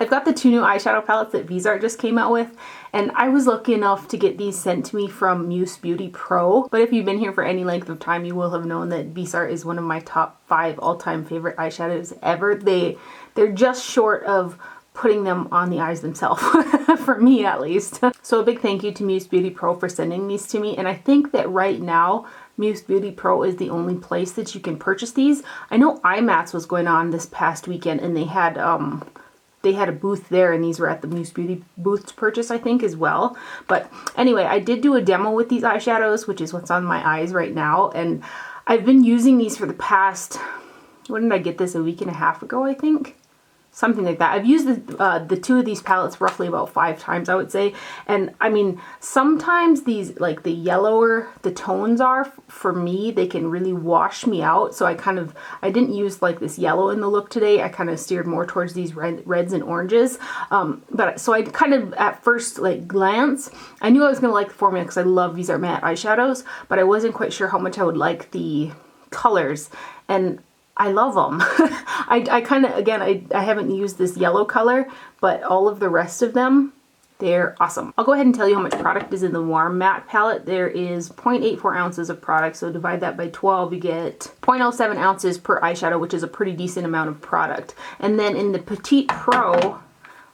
I've got the 2 new eyeshadow palettes that Viseart just came out with, and I was lucky enough to get these sent to me from Muse Beauty Pro. But if you've been here for any length of time, you will have known that Viseart is one of my top 5 all-time favorite eyeshadows ever. They're just short of putting them on the eyes themselves, for me at least. So a big thank you to Muse Beauty Pro for sending these to me, and I think that right now, Muse Beauty Pro is the only place that you can purchase these. I know IMATS was going on this past weekend, and they had a booth there, and these were at the Muse Beauty booth to purchase, I think, as well. But anyway, I did do a demo with these eyeshadows, which is what's on my eyes right now, and I've been using these for the past, when did I get this, a week and a half ago, I think? Something like that. I've used the 2 of these palettes roughly about 5 times, I would say. And I mean, sometimes these, like the yellower the tones are, for me, they can really wash me out. So I didn't use like this yellow in the look today. I kind of steered more towards these reds and oranges. So I kind of, at first like glance, I knew I was going to like the formula because I love Viseart matte eyeshadows, but I wasn't quite sure how much I would like the colors. And I love them. I kind of, again, I haven't used this yellow color, but all of the rest of them, they're awesome. I'll go ahead and tell you how much product is in the warm matte palette. There is 0.84 ounces of product, so divide that by 12, you get 0.07 ounces per eyeshadow, which is a pretty decent amount of product. And then in the Petit Pro,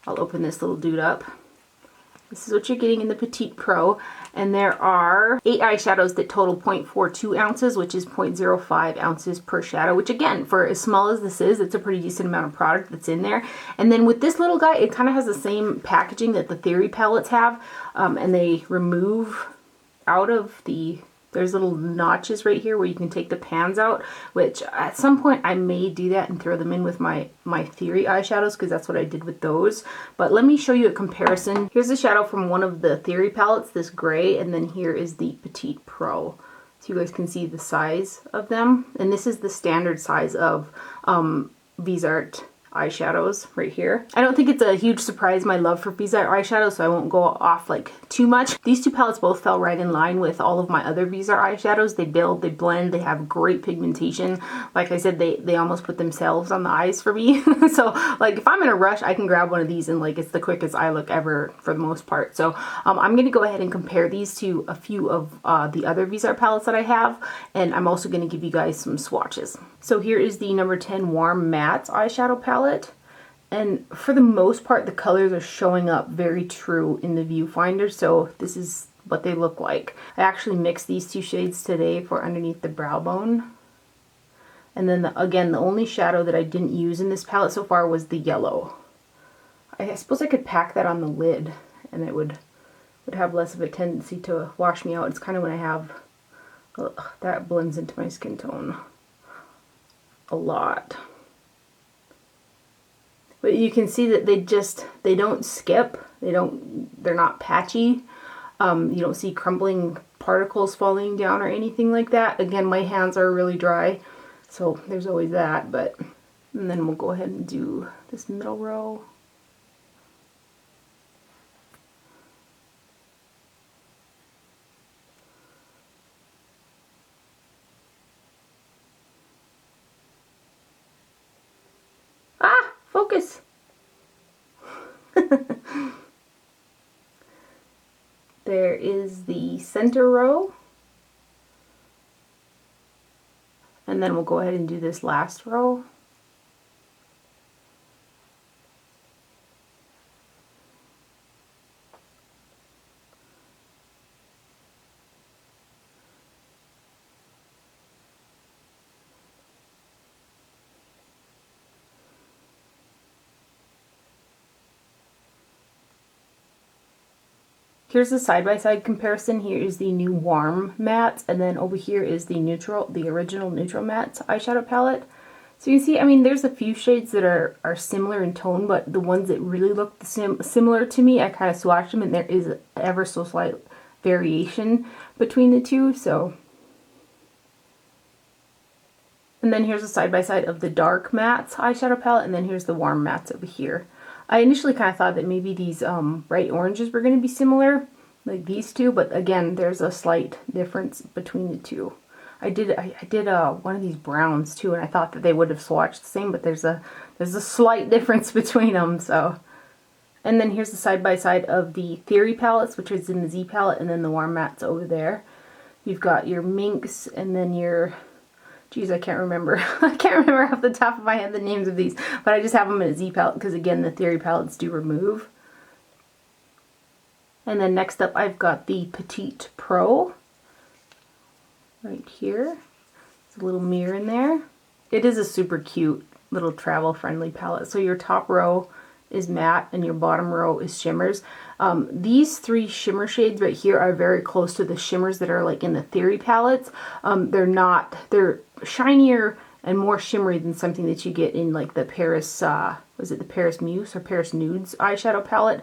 I'll open this little dude up. This is what you're getting in the Petit Pro, and there are 8 eyeshadows that total 0.42 ounces, which is 0.05 ounces per shadow, which again, for as small as this is, it's a pretty decent amount of product that's in there. And then with this little guy, it kind of has the same packaging that the Theory palettes have, and they remove out of there's little notches right here where you can take the pans out, which at some point I may do that and throw them in with my Theory eyeshadows, because that's what I did with those. But let me show you a comparison. Here's a shadow from one of the Theory palettes, this gray, and then here is the Petit Pro. So you guys can see the size of them. And this is the standard size of Viseart eyeshadows right here. I don't think it's a huge surprise, my love for Viseart eyeshadows, so I won't go off like too much. These 2 palettes both fell right in line with all of my other Viseart eyeshadows. They build, they blend, they have great pigmentation. Like I said, they almost put themselves on the eyes for me. So like if I'm in a rush, I can grab one of these and like it's the quickest eye look ever for the most part. So I'm going to go ahead and compare these to a few of the other Viseart palettes that I have, and I'm also going to give you guys some swatches. So here is the number 10 Warm Matte eyeshadow palette. And for the most part, the colors are showing up very true in the viewfinder, so this is what they look like. I actually mixed these 2 shades today for underneath the brow bone. And then, again, the only shadow that I didn't use in this palette so far was the yellow. I suppose I could pack that on the lid, and it would have less of a tendency to wash me out. It's kind of when I have, that blends into my skin tone a lot. But you can see that they don't skip. They're not patchy. You don't see crumbling particles falling down or anything like that. Again, my hands are really dry, so there's always that. And then we'll go ahead and do this middle row. Focus. There is the center row. And then we'll go ahead and do this last row. Here's the side-by-side comparison. Here is the new Warm Matte, and then over here is the original Neutral Matte eyeshadow palette. So you can see, I mean, there's a few shades that are similar in tone, but the ones that really look similar to me, I kind of swatched them, and there is ever so slight variation between the 2, so. And then here's a side-by-side of the Dark Matte eyeshadow palette, and then here's the Warm Mattes over here. I initially kind of thought that maybe these bright oranges were going to be similar, like these 2, but again, there's a slight difference between the 2. I did one of these browns too, and I thought that they would have swatched the same, but there's a slight difference between them. So And then here's the side-by-side of the Theory palettes, which is in the Z palette, and then the Warm Mattes over there. You've got your Minks, and then your... Geez, I can't remember. I can't remember off the top of my head the names of these, but I just have them in a Z palette because, again, the Theory palettes do remove. And then next up, I've got the Petit Pro right here. There's a little mirror in there. It is a super cute little travel-friendly palette. So your top row is matte and your bottom row is shimmers. These three shimmer shades right here are very close to the shimmers that are like in the Theory palettes. They're shinier and more shimmery than something that you get in like the Paris, was it the Paris Muse or Paris Nudes eyeshadow palette?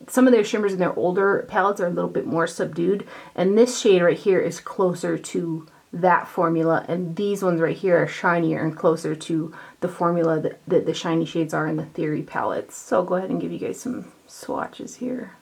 Some of their shimmers in their older palettes are a little bit more subdued, and this shade right here is closer to that formula, and these ones right here are shinier and closer to the formula that the shiny shades are in the Theory palettes. So I'll go ahead and give you guys some swatches here.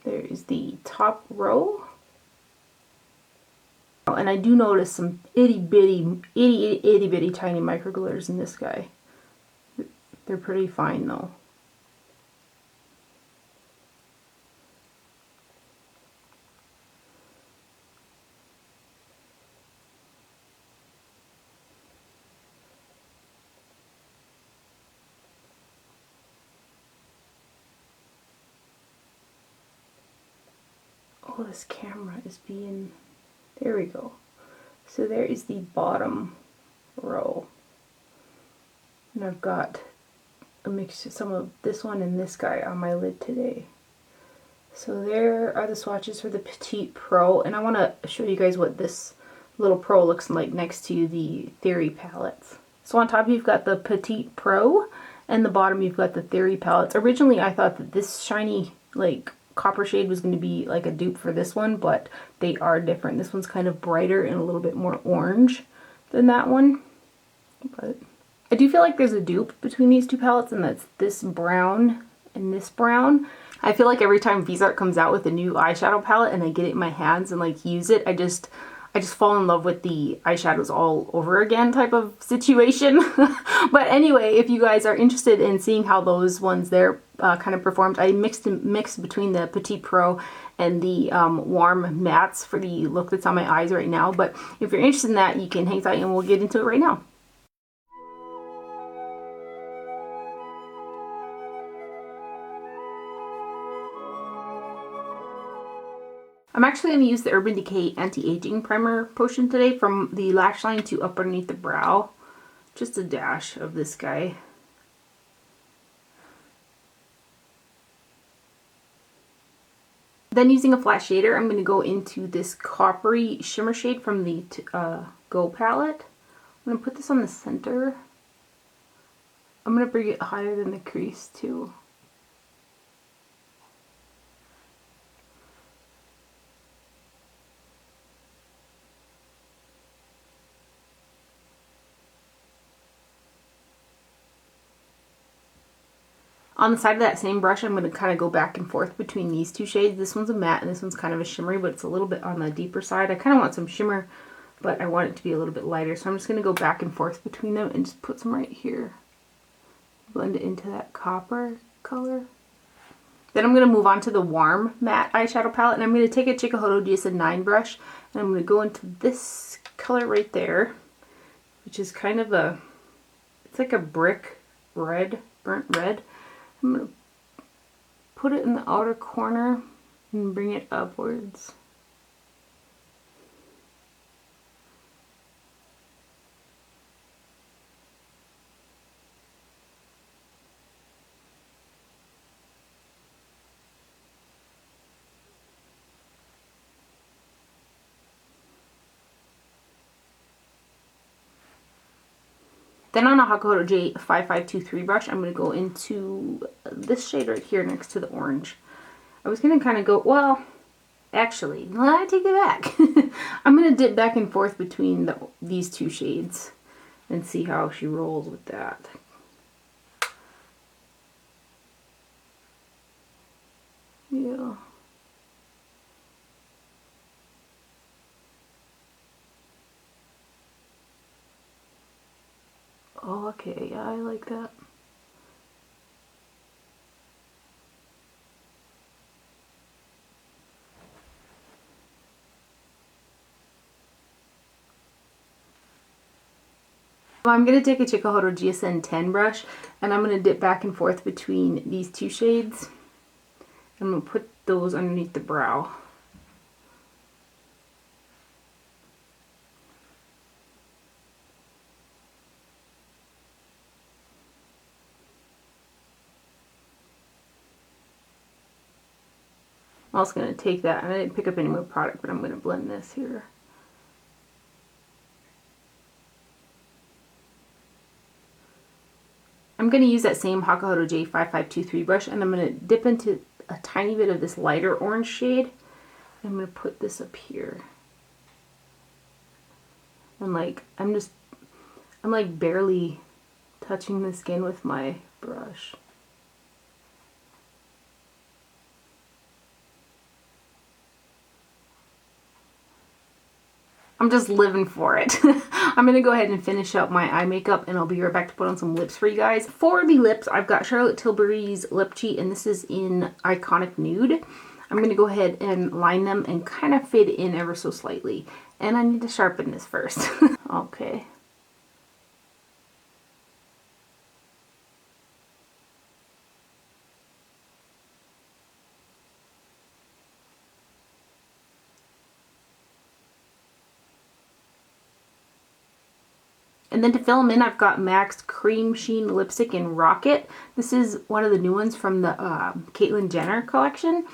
There is the top row. And I do notice some itty bitty tiny micro glitters in this guy. They're pretty fine though. Oh, this camera is being... There we go. So there is the bottom row. And I've got a mix of some of this one and this guy on my lid today. So there are the swatches for the Petit Pro. And I want to show you guys what this little Pro looks like next to the Theory palettes. So on top you've got the Petit Pro, and the bottom you've got the Theory palettes. Originally I thought that this shiny like copper shade was going to be like a dupe for this one, but they are different. This one's kind of brighter and a little bit more orange than that one. But I do feel like there's a dupe between these two palettes, and that's this brown and this brown. I feel like every time Viseart comes out with a new eyeshadow palette and I get it in my hands and like use it, I just fall in love with the eyeshadows all over again type of situation. But anyway, if you guys are interested in seeing how those ones there kind of performed, I mixed between the Petit Pro and the Warm Mattes for the look that's on my eyes right now. But if you're interested in that, you can hang tight and we'll get into it right now. I'm actually going to use the Urban Decay Anti-Aging Primer Potion today from the lash line to up underneath the brow. Just a dash of this guy. Then using a flat shader, I'm going to go into this coppery shimmer shade from the Go palette. I'm going to put this on the center. I'm going to bring it higher than the crease too. On the side of that same brush, I'm going to kind of go back and forth between these two shades. This one's a matte and this one's kind of a shimmery, but it's a little bit on the deeper side. I kind of want some shimmer, but I want it to be a little bit lighter. So I'm just going to go back and forth between them and just put some right here. Blend it into that copper color. Then I'm going to move on to the Warm Matte eyeshadow palette, and I'm going to take a Chikuhodo DS9 brush, and I'm going to go into this color right there, which is kind of a, it's like a brick red, burnt red. I'm going to put it in the outer corner and bring it upwards. Then on a Hakuhodo J5523 brush, I'm going to go into this shade right here next to the orange. I was going to kind of go, well, actually, I take it back. I'm going to dip back and forth between these two shades and see how she rolls with that. Yeah. Oh, okay, yeah, I like that. I'm going to take a Chikuhodo GSN 10 brush and I'm going to dip back and forth between these two shades. I'm going to put those underneath the brow. I'm also going to take that, and I didn't pick up any more product, but I'm going to blend this here. I'm going to use that same Hakuhodo J5523 brush, and I'm going to dip into a tiny bit of this lighter orange shade. I'm going to put this up here. And like, I'm like barely touching the skin with my brush. I'm just living for it. I'm going to go ahead and finish up my eye makeup and I'll be right back to put on some lips for you guys. For the lips, I've got Charlotte Tilbury's Lip Cheat and this is in Iconic Nude. I'm going to go ahead and line them and kind of fade it in ever so slightly. And I need to sharpen this first. Okay. And then to fill them in, I've got MAC's Cream Sheen Lipstick in Rocket. This is one of the new ones from the Caitlyn Jenner collection.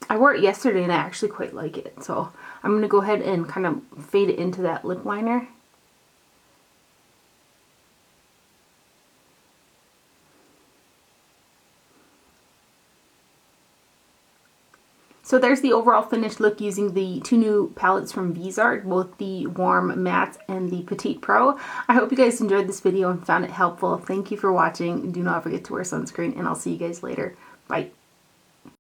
I wore it yesterday and I actually quite like it. So I'm going to go ahead and kind of fade it into that lip liner. So there's the overall finished look using the two new palettes from Viseart, both the Warm Matte and the Petit Pro. I hope you guys enjoyed this video and found it helpful. Thank you for watching. Do not forget to wear sunscreen and I'll see you guys later. Bye.